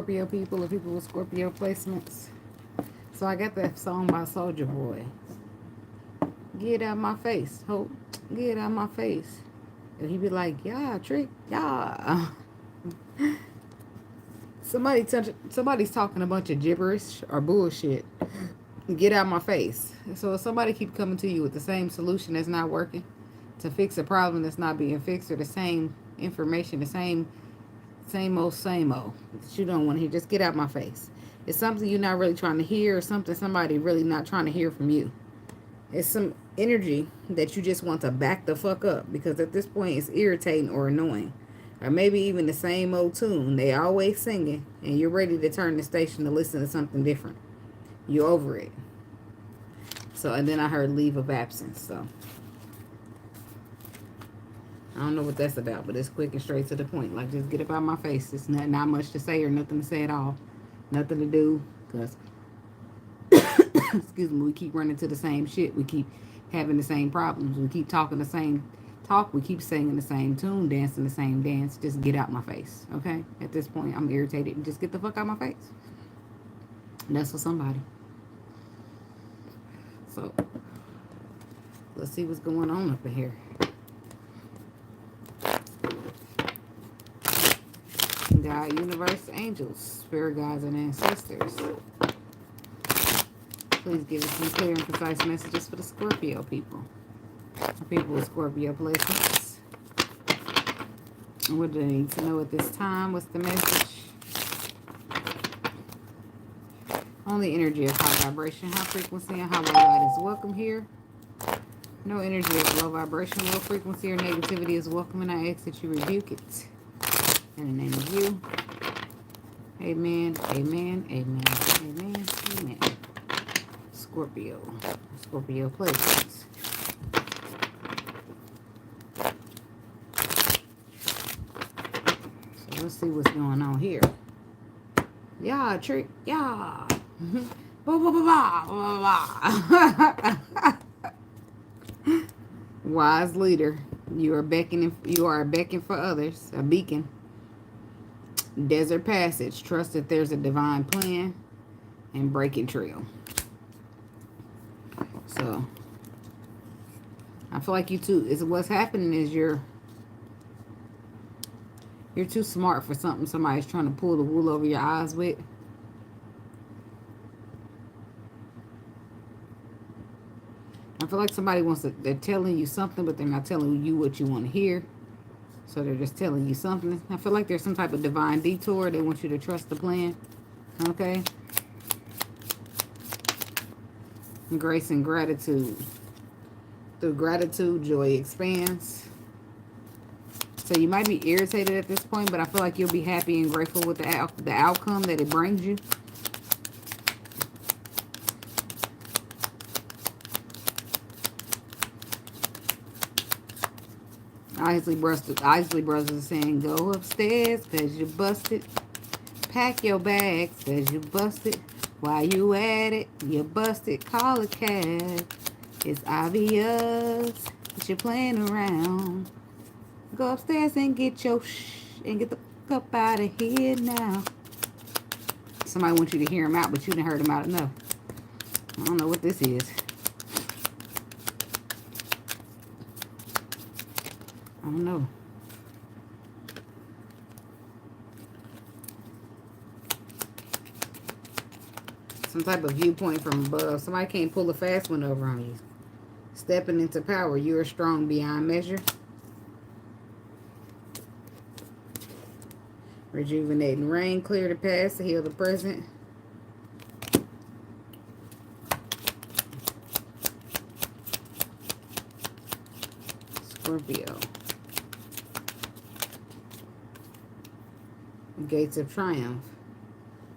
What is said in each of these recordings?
Scorpio people or people with Scorpio placements. So I got that song by Soulja Boy. Get out my face, hope. Get out my face. And he be like, yeah, trick, yeah. Somebody's talking a bunch of gibberish or bullshit. Get out my face. So if somebody keep coming to you with the same solution that's not working, to fix a problem that's not being fixed, or the same information, the same old that you don't want to hear, just get out my face. It's something you're not really trying to hear, or something somebody really not trying to hear from you. It's some energy that you just want to back the fuck up, because at this point it's irritating or annoying. Or maybe even the same old tune they always singing, and you're ready to turn the station to listen to something different. You're over it. So, and then I heard leave of absence. So I don't know what that's about, but it's quick and straight to the point. Like, just get up out my face. It's not much to say or nothing to say at all. Nothing to do, because excuse me, we keep running to the same shit. We keep having the same problems. We keep talking the same talk. We keep singing the same tune, dancing the same dance. Just get out my face, okay? At this point, I'm irritated. And just get the fuck out my face. And that's for somebody. So, let's see what's going on up in here. God, universe, angels, spirit guides, and ancestors. Please give us some clear and concise messages for the Scorpio people. The people with Scorpio placements. What do they need to know at this time? What's the message? Only energy of high vibration, high frequency, and high light is welcome here. No energy of low vibration, low frequency, or negativity is welcome, and I ask that you rebuke it. In the name of you. Amen, amen, amen, amen, amen. Scorpio. Scorpio placements. So let's see what's going on here. Yeah, trick. Yeah. Wise leader. You are beckoning for others. A beacon. Desert passage. Trust that there's a divine plan. And breaking trail. So I feel like you two is what's happening is you're too smart for something somebody's trying to pull the wool over your eyes with. I feel like somebody they're telling you something, but they're not telling you what you want to hear. So they're just telling you something. I feel like there's some type of divine detour. They want you to trust the plan. Okay? Grace and gratitude. Through gratitude, joy expands. So you might be irritated at this point, but I feel like you'll be happy and grateful with the outcome that it brings you. Isley Brothers are saying, go upstairs because you busted. Pack your bags because you busted. While you at it, you busted. Call a cab. It's obvious that you're playing around. Go upstairs and get your and get the fuck up out of here now. Somebody wants you to hear him out, but you didn't heard him out enough. I don't know what this is. I don't know. Some type of viewpoint from above. Somebody can't pull a fast one over on you. Stepping into power. You are strong beyond measure. Rejuvenating rain. Clear the past to heal the present. Scorpio. Gates of triumph.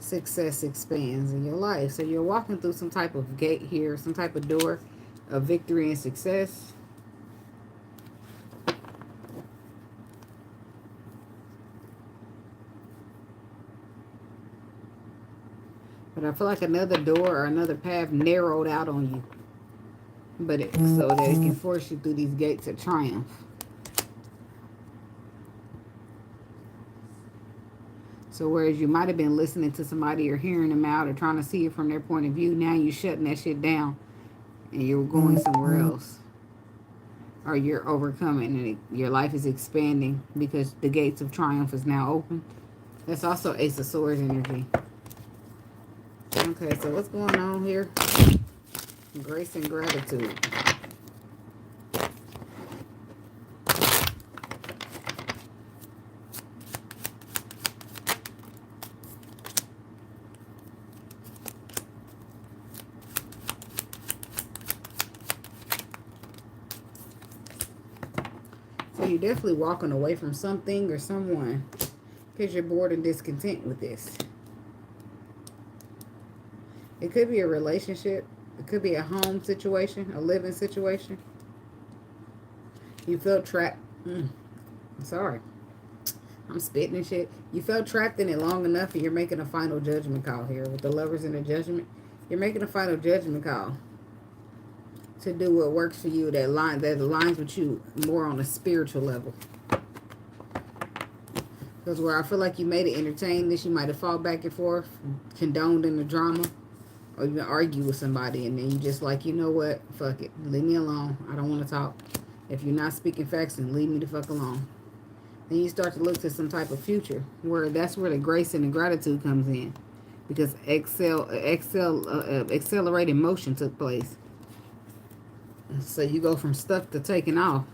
Success expands in your life. So you're walking through some type of gate here, some type of door of victory and success. But I feel like another door or another path narrowed out on you. But so that it can force you through these gates of triumph. So So whereas you might have been listening to somebody or hearing them out or trying to see it from their point of view, now you're shutting that shit down and you're going somewhere else. Or you're overcoming and your life is expanding because the gates of triumph is now open. That's also Ace of Swords energy. Okay, so what's going on here? Grace and gratitude. So you're definitely walking away from something or someone because you're bored and discontent with this. It could be a relationship. It could be a home situation, a living situation. You felt trapped. Sorry. I'm spitting and shit. You felt trapped in it long enough and you're making a final judgment call here. With the Lovers and the Judgment. You're making a final judgment call to do what works for you, that aligns with you more on a spiritual level. Because where I feel like you made it entertain this, you might have fought back and forth, condoned in the drama, or even argue with somebody, and then you just like, you know what, fuck it, leave me alone, I don't want to talk. If you're not speaking facts, then leave me the fuck alone. Then you start to look to some type of future, where that's where the grace and the gratitude comes in, because accelerated motion took place. So you go from stuck to taking off.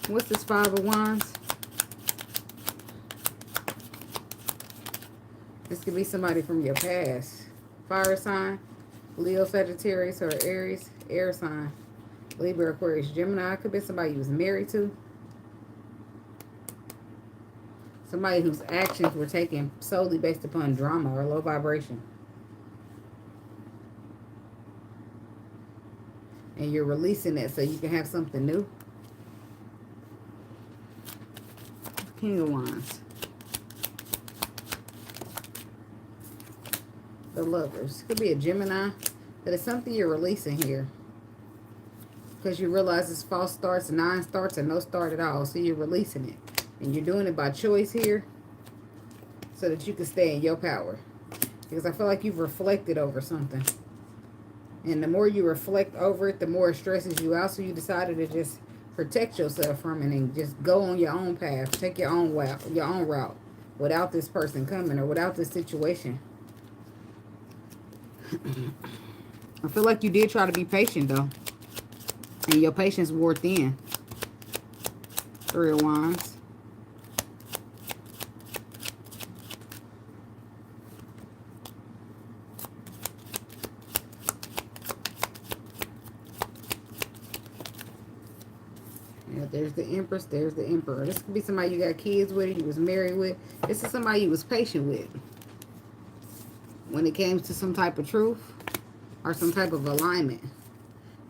What's this Five of Wands? This could be somebody from your past. Fire sign, Leo, Sagittarius, or Aries, air sign, Libra, Aquarius, Gemini. Could be somebody you was married to. Somebody whose actions were taken solely based upon drama or low vibration. And you're releasing it so you can have something new. King of Wands. The Lovers. Could be a Gemini. But it's something you're releasing here. Because you realize it's false starts, 9 starts, and no start at all. So you're releasing it. And you're doing it by choice here. So that you can stay in your power. Because I feel like you've reflected over something. And the more you reflect over it, the more it stresses you out. So you decided to just protect yourself from it and just go on your own path. Take your own route without this person coming or without this situation. I feel like you did try to be patient, though. And your patience wore thin. 3 of Wands. Yeah, there's the Empress, there's the Emperor. This could be somebody you got kids with, you was married with. This is somebody you was patient with. When it came to some type of truth or some type of alignment.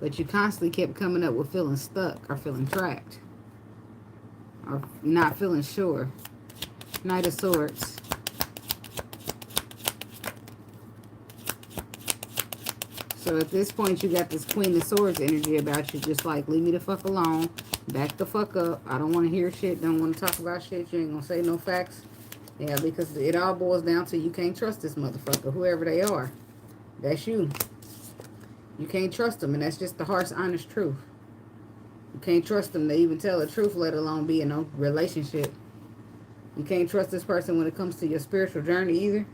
But you constantly kept coming up with feeling stuck or feeling trapped. Or not feeling sure. Knight of Swords. So at this point, you got this Queen of Swords energy about you. Just like, leave me the fuck alone. Back the fuck up. I don't want to hear shit. Don't want to talk about shit. You ain't going to say no facts. Yeah, because it all boils down to you can't trust this motherfucker. Whoever they are. That's you. You can't trust them. And that's just the harsh, honest truth. You can't trust them to even tell the truth, let alone be in a relationship. You can't trust this person when it comes to your spiritual journey either.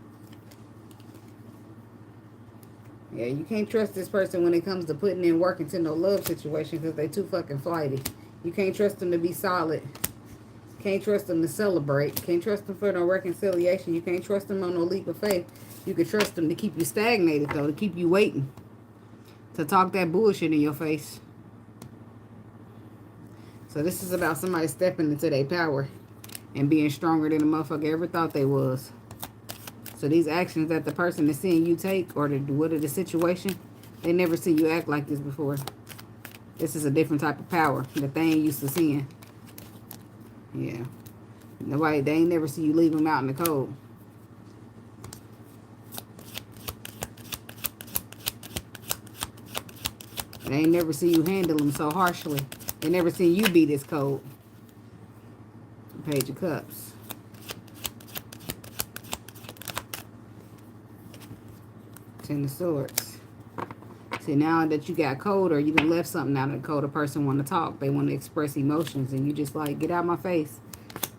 Yeah, you can't trust this person when it comes to putting in work into no love situation because they too fucking flighty. You can't trust them to be solid. Can't trust them to celebrate. Can't trust them for no reconciliation. You can't trust them on no leap of faith. You can trust them to keep you stagnated, though, to keep you waiting. To talk that bullshit in your face. So this is about somebody stepping into their power and being stronger than the motherfucker ever thought they was. So these actions that the person is seeing you take or the situation, they never see you act like this before. This is a different type of power that they ain't used to seeing. Yeah. They ain't never see you leave them out in the cold. They ain't never see you handle them so harshly. They never seen you be this cold. Page of Cups. Ten of Swords. See, now that you got cold or you done left something out of the cold, a person want to talk. They want to express emotions. And you just like, get out my face.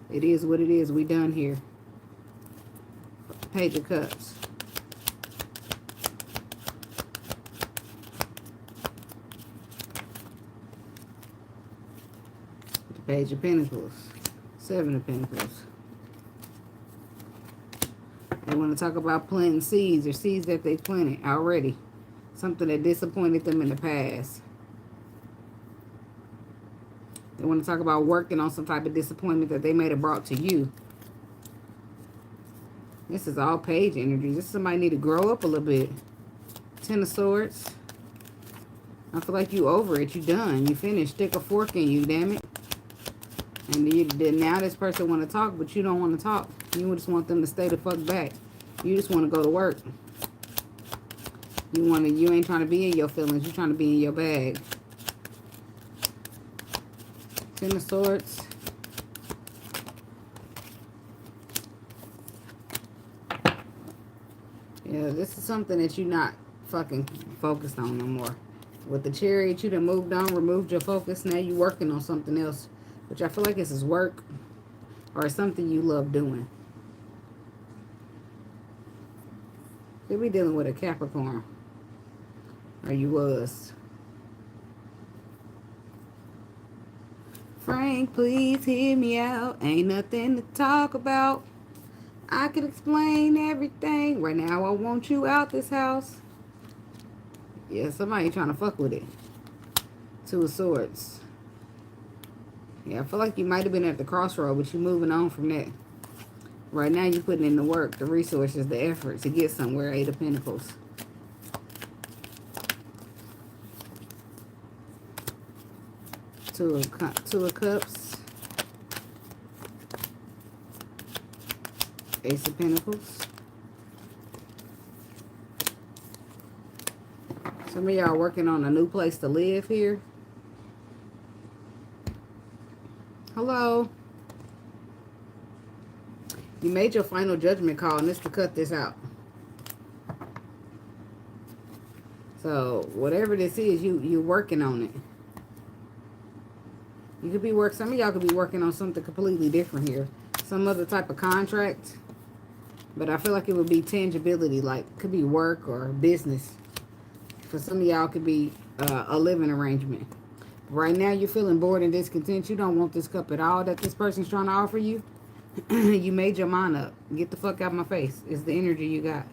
It is what it is. We done here. Page of Cups. The Page of Pentacles. Seven of Pentacles. They want to talk about planting seeds or seeds that they planted already. Something that disappointed them in the past. They want to talk about working on some type of disappointment that they may have brought to you. This is all page energy. This somebody need to grow up a little bit. Ten of Swords. I feel like you over it. You done. You finished. Stick a fork in you, damn it. And now this person want to talk, but you don't want to talk. You just want them to stay the fuck back. You just want to go to work. You ain't trying to be in your feelings. You're trying to be in your bag. Ten of Swords. Yeah, this is something that you're not fucking focused on no more. With the Chariot, you done moved on, removed your focus. Now you're working on something else. Which I feel like this is work. Or something you love doing. Could be dealing with a Capricorn. Or you was. Frank, please hear me out. Ain't nothing to talk about. I could explain everything. Right now, I want you out this house. Yeah, somebody trying to fuck with it. Two of Swords. Yeah, I feel like you might have been at the crossroad, but you're moving on from that. Right now, you're putting in the work, the resources, the effort to get somewhere. Eight of Pentacles. Two of Cups. Ace of Pentacles. Some of y'all working on a new place to live here. Hello. You made your final judgment call, and it's to cut this out. So, whatever this is, you're working on it. You could be some of y'all could be working on something completely different here. Some other type of contract. But I feel like it would be tangibility, like could be work or business. For some of y'all, could be a living arrangement. Right now, you're feeling bored and discontent. You don't want this cup at all that this person's trying to offer you. You made your mind up. Get the fuck out of my face. It's the energy you got.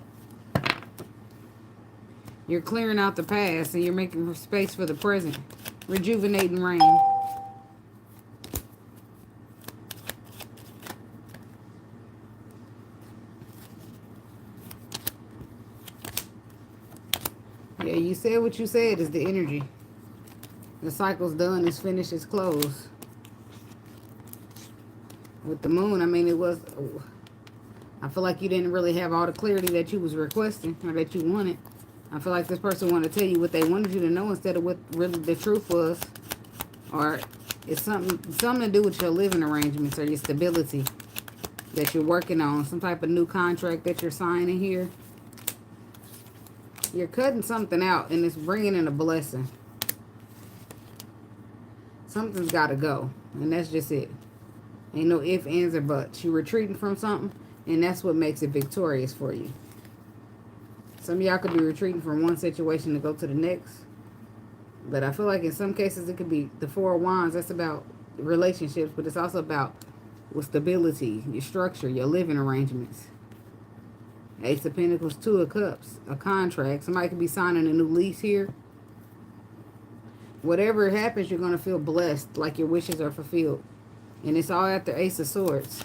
You're clearing out the past and you're making space for the present. Rejuvenating rain. Yeah, you said what you said is the energy. The cycle's done, it's finished, it's closed. With the moon, I mean, I feel like you didn't really have all the clarity that you was requesting or that you wanted. I feel like this person wanted to tell you what they wanted you to know instead of what really the truth was. Or it's something to do with your living arrangements or your stability that you're working on. Some type of new contract that you're signing here. You're cutting something out and it's bringing in a blessing. Something's got to go. And that's just it. Ain't no ifs, ands, or buts. You're retreating from something and that's what makes it victorious for you. Some of y'all could be retreating from one situation to go to the next. But I feel like in some cases it could be the Four of Wands. That's about relationships. But it's also about with stability, your structure, your living arrangements. Ace of Pentacles, Two of Cups, a contract. Somebody could be signing a new lease here. Whatever happens, you're going to feel blessed, like your wishes are fulfilled. And it's all after Ace of Swords.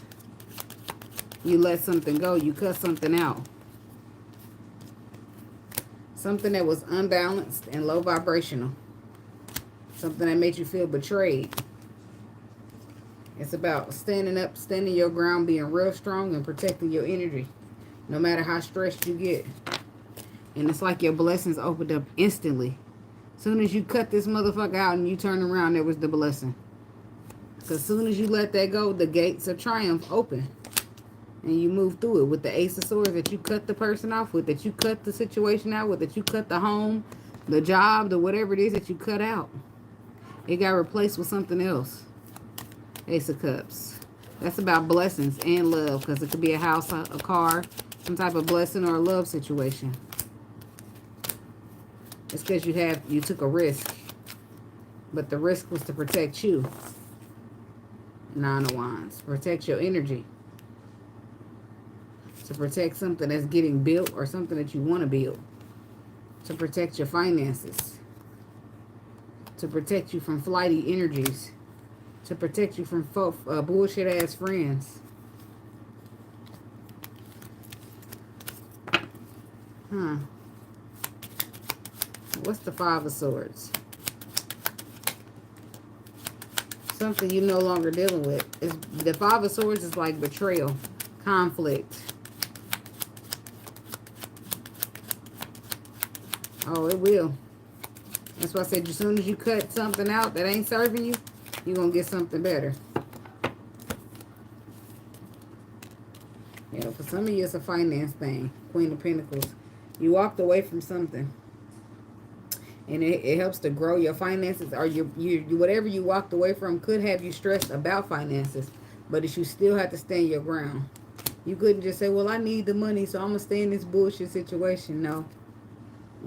You let something go. You cut something out. Something that was unbalanced and low vibrational. Something that made you feel betrayed. It's about standing up, standing your ground, being real strong and protecting your energy. No matter how stressed you get. And it's like your blessings opened up instantly. As soon as you cut this motherfucker out and you turn around, there was the blessing. Because as soon as you let that go, the gates of triumph open. And you move through it with the Ace of Swords that you cut the person off with, that you cut the situation out with, that you cut the home, the job, the whatever it is that you cut out. It got replaced with something else. Ace of Cups. That's about blessings and love, because it could be a house, a car, some type of blessing or a love situation. It's because you took a risk, but the risk was to protect you. Nine of Wands. Protect your energy. To protect something that's getting built or something that you want to build. To protect your finances. To protect you from flighty energies. To protect you from bullshit ass friends. What's the Five of Swords? Something you're no longer dealing with. The Five of Swords is like betrayal, conflict. Oh, it will. That's why I said as soon as you cut something out that ain't serving you, you're going to get something better. Yeah, for some of you, it's a finance thing. Queen of Pentacles. You walked away from something. And it helps to grow your finances. Or whatever you walked away from could have you stressed about finances. But you still have to stand your ground. You couldn't just say, well, I need the money, so I'm going to stay in this bullshit situation. No.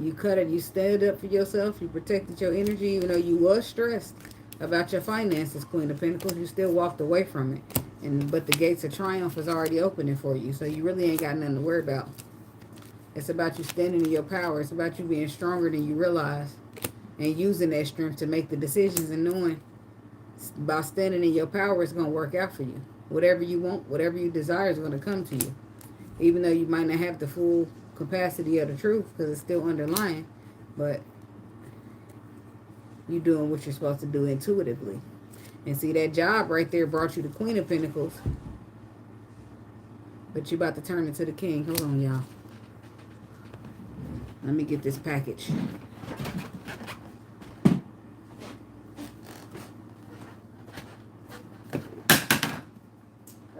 You cut it. You stood up for yourself. You protected your energy. Even though you was stressed about your finances, Queen of Pentacles, you still walked away from it. But the gates of triumph is already opening for you. So you really ain't got nothing to worry about. It's about you standing in your power. It's about you being stronger than you realize. And using that strength to make the decisions and knowing by standing in your power, it's going to work out for you. Whatever you want, whatever you desire is going to come to you. Even though you might not have the full capacity of the truth because it's still underlying. But you're doing what you're supposed to do intuitively. And see, that job right there brought you the Queen of Pentacles. But you're about to turn into the King. Hold on, y'all. Let me get this package.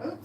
Oops.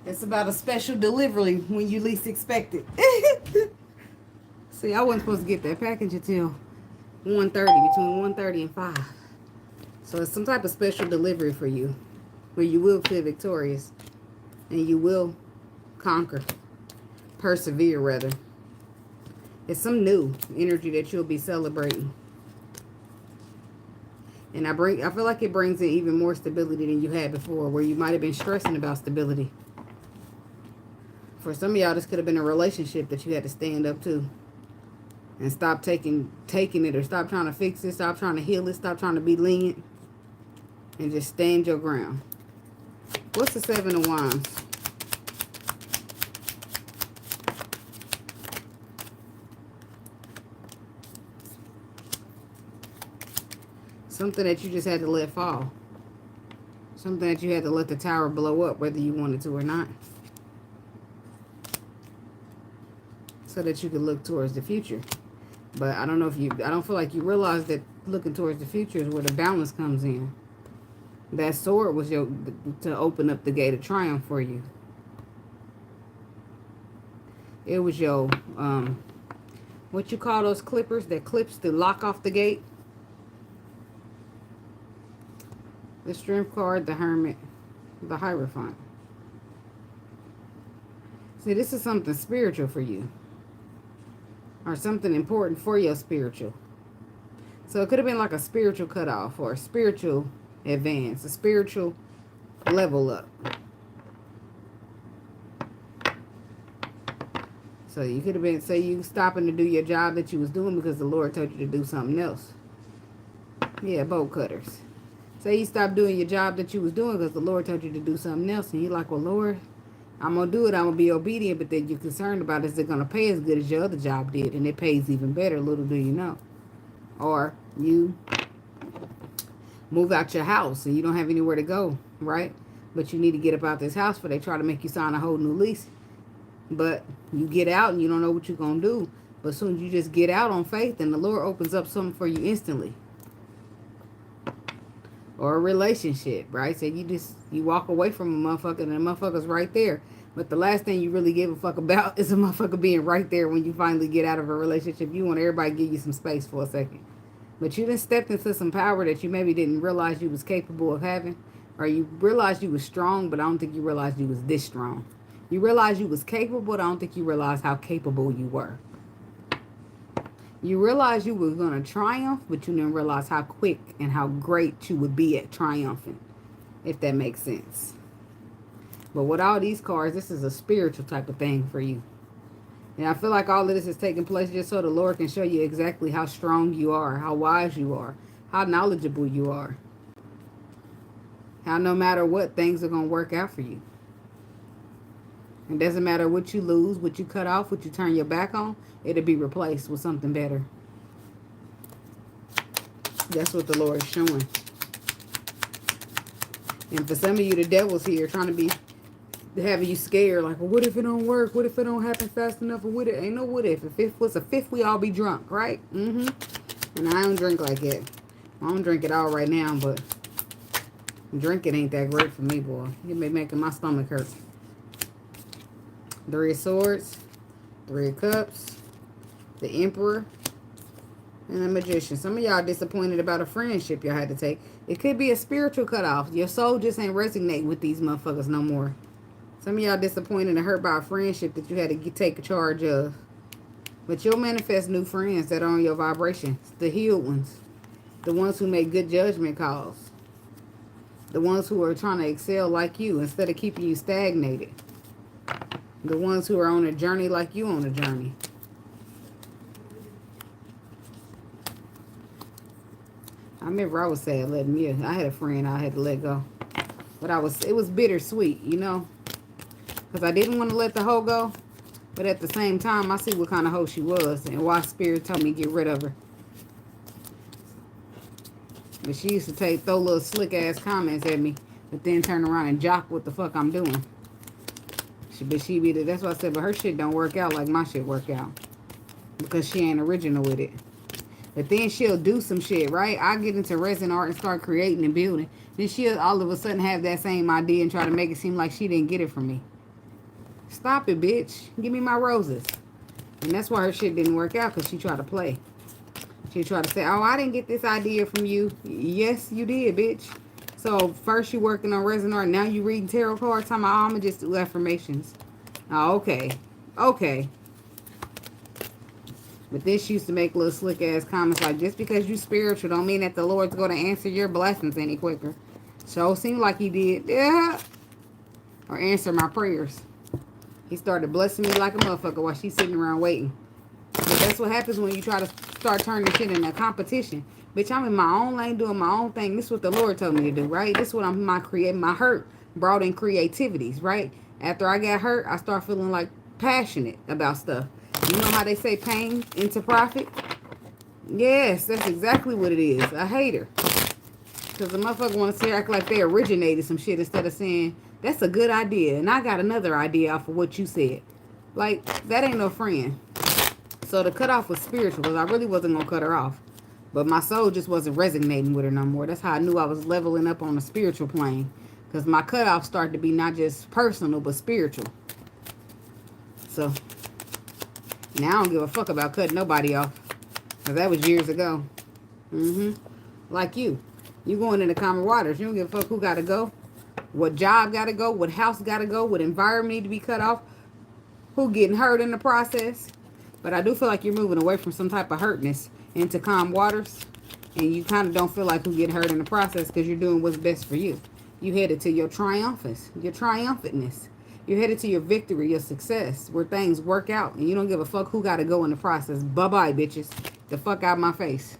It's about a special delivery when you least expect it. See, I wasn't supposed to get that package until 1:30, between 1:30 and 5. So it's some type of special delivery for you, where you will feel victorious, and you will conquer, persevere rather. It's some new energy that you'll be celebrating. And I feel like it brings in even more stability than you had before, where you might have been stressing about stability. For some of y'all, this could have been a relationship that you had to stand up to. And stop taking it, or stop trying to fix it, stop trying to heal it, stop trying to be lenient. And just stand your ground. What's the Seven of Wands? Something that you just had to let fall. Something that you had to let the tower blow up, whether you wanted to or not. So that you could look towards the future. But I don't know if I don't feel like you realize that looking towards the future is where the balance comes in. That sword was to open up the gate of triumph for you. It was your, what you call those clippers that clips to lock off the gate? The Strength card, the Hermit, the Hierophant. See, this is something spiritual for you. Or something important for your spiritual. So it could have been like a spiritual cutoff or a spiritual advance, a spiritual level up. So you could have been, say you stopping to do your job that you was doing because the Lord told you to do something else. Yeah, bolt cutters. Say you stopped doing your job that you was doing because the Lord told you to do something else. And you're like, well, Lord, I'm going to do it. I'm going to be obedient. But then you're concerned about, is it going to pay as good as your other job did? And it pays even better. Little do you know. Or you move out your house and you don't have anywhere to go, right? But you need to get up out this house before they try to make you sign a whole new lease. But you get out and you don't know what you're going to do. But as soon as you just get out on faith, and the Lord opens up something for you instantly. Or a relationship, right? So you walk away from a motherfucker and the motherfucker's right there. But the last thing you really give a fuck about is a motherfucker being right there when you finally get out of a relationship. You want everybody to give you some space for a second. But you done stepped into some power that you maybe didn't realize you was capable of having. Or you realized you was strong, but I don't think you realized you was this strong. You realized you was capable, but I don't think you realized how capable you were. You realized you were going to triumph, but you didn't realize how quick and how great you would be at triumphing, if that makes sense. But with all these cards, this is a spiritual type of thing for you. And I feel like all of this is taking place just so the Lord can show you exactly how strong you are, how wise you are, how knowledgeable you are. How no matter what, things are going to work out for you. It doesn't matter what you lose, what you cut off, what you turn your back on, it'll be replaced with something better. That's what the Lord is showing. And for some of you, the devil's here trying to be having you scared. Like, well, what if it don't work? What if it don't happen fast enough? Or what if? Ain't no what if. If it was a fifth, we all be drunk, right? And I don't drink like that. I don't drink it all right now, but drinking ain't that great for me, boy. It be making my stomach hurt. 3 of Swords, 3 of Cups, the Emperor, and the Magician. Some of y'all disappointed about a friendship y'all had to take. It could be a spiritual cutoff. Your soul just ain't resonating with these motherfuckers no more. Some of y'all disappointed and hurt by a friendship that you had to take charge of. But you'll manifest new friends that are on your vibration. The healed ones. The ones who make good judgment calls. The ones who are trying to excel like you instead of keeping you stagnated. The ones who are on a journey like you on a journey. I remember I was sad letting me. I had a friend I had to let go. But it was bittersweet, you know. Because I didn't want to let the hoe go. But at the same time, I see what kind of hoe she was. And why Spirit told me to get rid of her. But she used to throw little slick ass comments at me. But then turn around and jock what the fuck I'm doing. That's why I said, but her shit don't work out like my shit work out. Because she ain't original with it. But then she'll do some shit, right? I get into resin art and start creating and building. Then she'll all of a sudden have that same idea and try to make it seem like she didn't get it from me. Stop it, bitch. Give me my roses. And that's why her shit didn't work out, because she tried to play. She tried to say, oh, I didn't get this idea from you. Yes, you did, bitch. So first you working on resin art, now you reading tarot cards. I'm gonna just do affirmations. Oh, okay. Okay. But this used to make little slick ass comments like, just because you spiritual don't mean that the Lord's going to answer your blessings any quicker. So it seemed like he did. Yeah. Or answer my prayers. He started blessing me like a motherfucker while she's sitting around waiting. But that's what happens when you try to start turning shit into a competition. Bitch, I'm in my own lane doing my own thing. This is what the Lord told me to do, right? This is what I'm creating. My hurt brought in creativities, right? After I got hurt, I start feeling like passionate about stuff. You know how they say pain into profit? Yes, that's exactly what it is. A hater. Because the motherfucker wants to act like they originated some shit instead of saying, that's a good idea. And I got another idea off of what you said. Like, that ain't no friend. So the cutoff was spiritual because I really wasn't going to cut her off. But my soul just wasn't resonating with her no more. That's how I knew I was leveling up on the spiritual plane. Because my cutoff started to be not just personal, but spiritual. So, now I don't give a fuck about cutting nobody off. Because that was years ago. Like you. You going into common waters. You don't give a fuck who got to go. What job got to go. What house got to go. What environment need to be cut off. who getting hurt in the process. But I do feel like you're moving away from some type of hurtness into calm waters. And you kind of don't feel like who getting hurt in the process because you're doing what's best for you. You headed to your triumphantness. You're headed to your victory, your success, where things work out. And you don't give a fuck who got to go in the process. Bye-bye, bitches. The fuck out my face.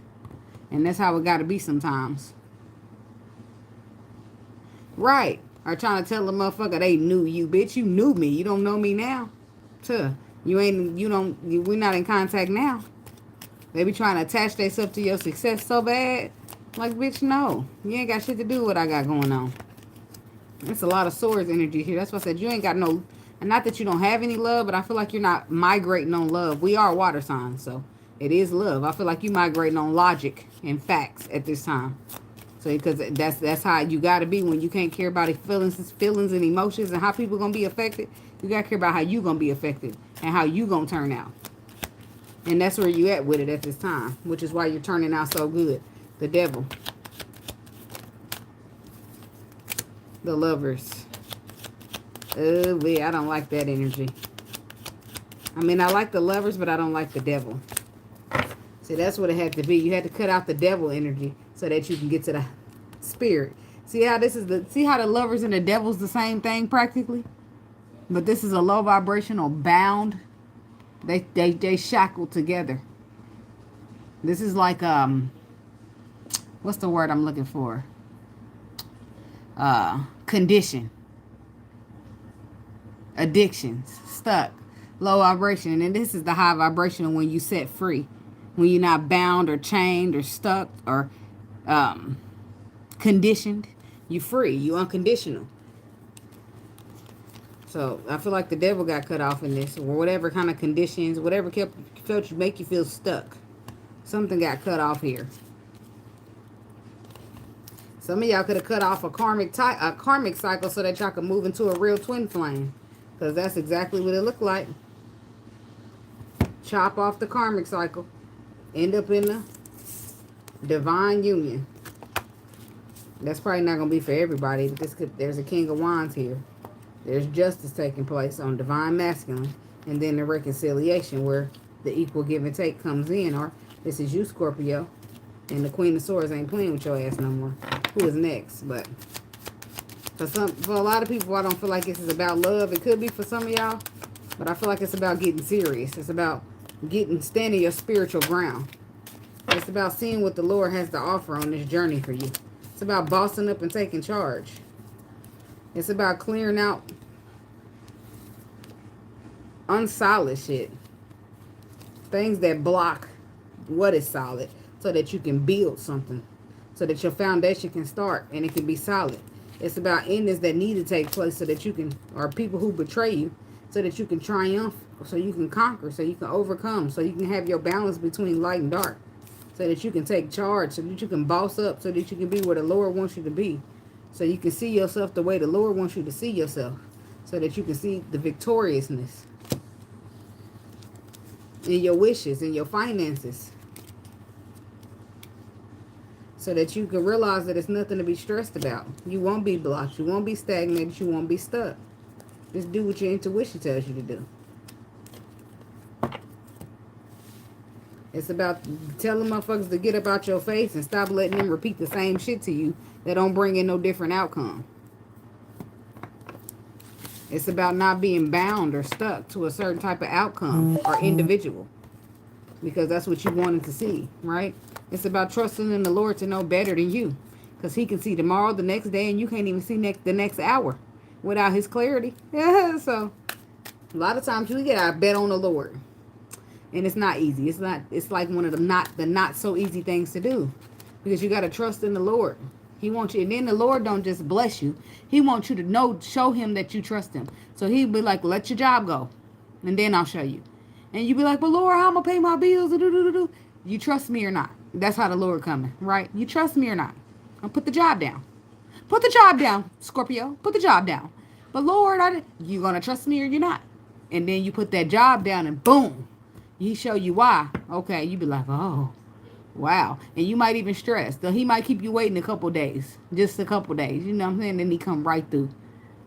And that's how it got to be sometimes. Right. Or trying to tell the motherfucker they knew you, bitch. You knew me. You don't know me now. Tuh. We're not in contact now. They be trying to attach themselves to your success so bad. Like, bitch, no. You ain't got shit to do with what I got going on. It's a lot of swords energy here. That's why I said you ain't got no... And not that you don't have any love, but I feel like you're not migrating on love. We are water signs, so it is love. I feel like you migrating on logic and facts at this time. So because that's how you got to be when you can't care about feelings and emotions and how people going to be affected. You got to care about how you going to be affected and how you going to turn out. And that's where you at with it at this time, which is why you're turning out so good. The devil. The lovers. Oh, I don't like that energy. I mean, I like the lovers, but I don't like the devil. See, that's what it had to be. You had to cut out the devil energy so that you can get to the spirit. See how the lovers and the devil's the same thing practically? But this is a low vibrational bound. They shackled together. This is like what's the word I'm looking for? Condition. Addictions. Stuck. Low vibration. And this is the high vibrational when you set free. When you're not bound or chained or stuck or conditioned. You free. You unconditional. So I feel like the devil got cut off in this. Or whatever kind of conditions. Whatever make you feel stuck. Something got cut off here. Some of y'all could have cut off a karmic cycle so that y'all could move into a real twin flame. Because that's exactly what it looked like. Chop off the karmic cycle. End up in the divine union. That's probably not going to be for everybody. There's a King of Wands here. There's justice taking place on divine masculine. And then the reconciliation where the equal give and take comes in. Or this is you, Scorpio. And the Queen of Swords ain't playing with your ass no more. Who is next? But for a lot of people, I don't feel like this is about love. It could be for some of y'all. But I feel like it's about getting serious. It's about standing your spiritual ground. It's about seeing what the Lord has to offer on this journey for you. It's about bossing up and taking charge. It's about clearing out unsolid shit. Things that block what is solid so that you can build something. So that your foundation can start and it can be solid. It's about endings that need to take place so that you can, or people who betray you, so that you can triumph, so you can conquer, so you can overcome, so you can have your balance between light and dark. So that you can take charge, so that you can boss up, so that you can be where the Lord wants you to be. So you can see yourself the way the Lord wants you to see yourself. So that you can see the victoriousness in your wishes, in your finances. So that you can realize that it's nothing to be stressed about. You won't be blocked. You won't be stagnated. You won't be stuck. Just do what your intuition tells you to do. It's about telling motherfuckers to get up out your face and stop letting them repeat the same shit to you that don't bring in no different outcome. It's about not being bound or stuck to a certain type of outcome or individual. Because that's what you wanted to see, right? It's about trusting in the Lord to know better than you. Because he can see tomorrow, the next day, and you can't even see the next hour without his clarity. Yeah, so a lot of times we get our bet on the Lord. And it's not easy. It's like one of the not so easy things to do. Because you got to trust in the Lord. He wants you. And then the Lord don't just bless you. He wants you to show him that you trust him. So he'll be like, let your job go. And then I'll show you. And you be like, but Lord, how am I pay my bills? You trust me or not? That's how the Lord coming, right? You trust me or not? I'll put the job down. Put the job down, Scorpio. Put the job down. But Lord, you going to trust me or you're not? And then you put that job down and boom. He show you why. Okay, you be like, oh, wow. And you might even stress. So he might keep you waiting a couple days. Just a couple days. You know what I'm saying? Then he come right through.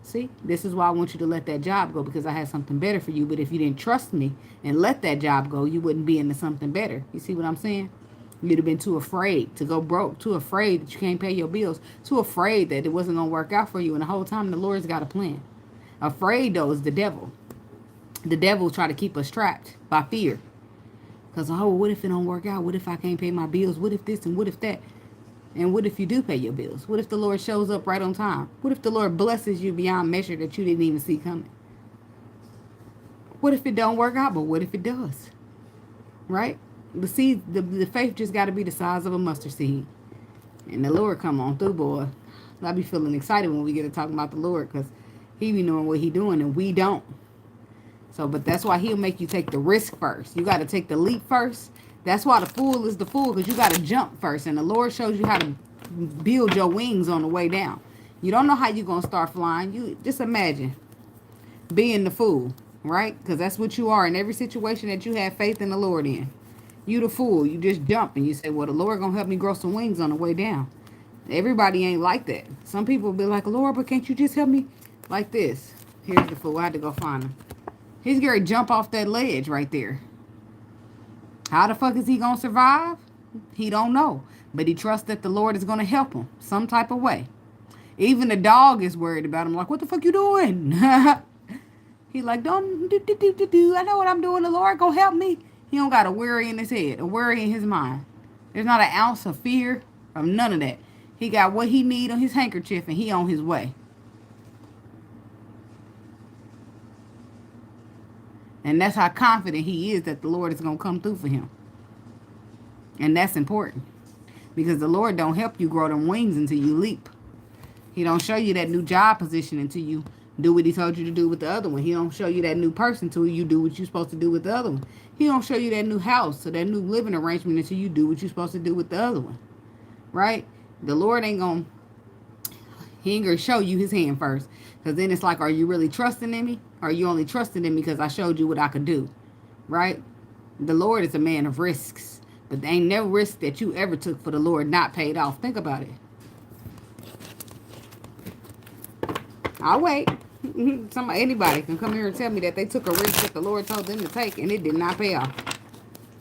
See, this is why I want you to let that job go, because I had something better for you. But if you didn't trust me and let that job go, you wouldn't be into something better. You see what I'm saying? You'd have been too afraid to go broke, too afraid that you can't pay your bills, too afraid that it wasn't going to work out for you. And the whole time the Lord's got a plan. Afraid, though, is the devil. The devil try to keep us trapped by fear. Because, oh, what if it don't work out? What if I can't pay my bills? What if this and what if that? And what if you do pay your bills? What if the Lord shows up right on time? What if the Lord blesses you beyond measure that you didn't even see coming? What if it don't work out? But what if it does? Right? The seed, the faith just got to be the size of a mustard seed. And the Lord come on through, boy. I be feeling excited when we get to talking about the Lord, because he be knowing what he doing and we don't. So, but that's why he'll make you take the risk first. You got to take the leap first. That's why the fool is the fool, because you got to jump first. And the Lord shows you how to build your wings on the way down. You don't know how you're going to start flying. You just imagine being the fool, right? Because that's what you are in every situation that you have faith in the Lord in. You the fool. You just jump and you say, well, the Lord going to help me grow some wings on the way down. Everybody ain't like that. Some people will be like, Lord, but can't you just help me like this? Here's the fool. I had to go find him. He's going to jump off that ledge right there. How the fuck is he going to survive? He don't know. But he trusts that the Lord is going to help him some type of way. Even the dog is worried about him. Like, what the fuck you doing? He like, don't do. I know what I'm doing. The Lord going to help me. He don't got a worry in his head, a worry in his mind. There's not an ounce of fear, of none of that. He got what he need on his handkerchief and he on his way. And that's how confident he is that the Lord is going to come through for him. And that's important. Because the Lord don't help you grow them wings until you leap. He don't show you that new job position until you do what he told you to do with the other one. He don't show you that new person until you do what you're supposed to do with the other one. He don't show you that new house or that new living arrangement until you do what you're supposed to do with the other one. Right? The Lord ain't going to show you his hand first. Because then it's like, are you really trusting in me? Or are you only trusting in me because I showed you what I could do? Right? The Lord is a man of risks. But there ain't no risk that you ever took for the Lord not paid off. Think about it. I'll wait. Anybody can come here and tell me that they took a risk that the Lord told them to take and it did not pay off.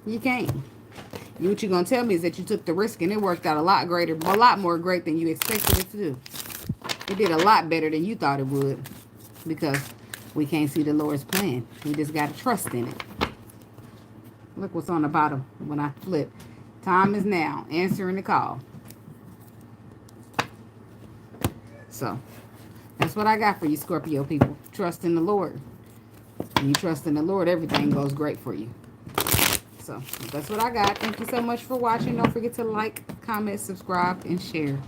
You can't. What you're going to tell me is that you took the risk and it worked out a lot greater, a lot more great than you expected it to do. It did a lot better than you thought it would, because we can't see the Lord's plan. We just got to trust in it. Look what's on the bottom when I flip. Time is now. Answering the call. So, that's what I got for you, Scorpio people. Trust in the Lord. When you trust in the Lord, everything goes great for you. So, that's what I got. Thank you so much for watching. Don't forget to like, comment, subscribe, and share.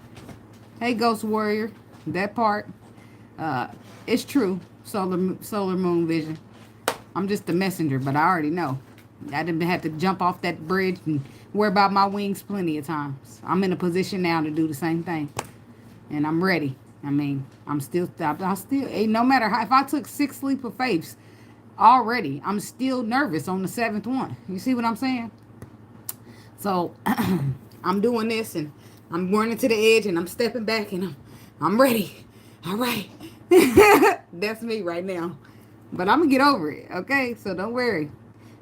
Hey, Ghost Warrior. That part, it's true. Solar moon vision. I'm just the messenger, but I already know. I didn't have to jump off that bridge and worry about my wings plenty of times. I'm in a position now to do the same thing. And I'm ready. I mean, I still, no matter how, if I took 6 leap of faiths already, I'm still nervous on the 7th one. You see what I'm saying? So, I'm doing this and I'm running to the edge and I'm stepping back and I'm ready. All right. That's me right now. But I'm going to get over it, okay? So don't worry.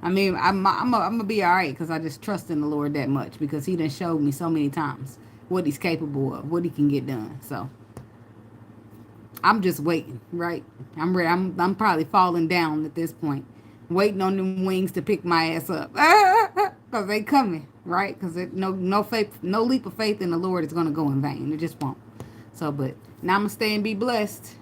I mean, I'm going to be all right because I just trust in the Lord that much, because he done showed me so many times what he's capable of, what he can get done. So I'm just waiting, right? I'm ready. I'm probably falling down at this point, waiting on them wings to pick my ass up. Because they coming, right? Because no leap of faith in the Lord is going to go in vain. It just won't. So, but now I'm going to stay and be blessed.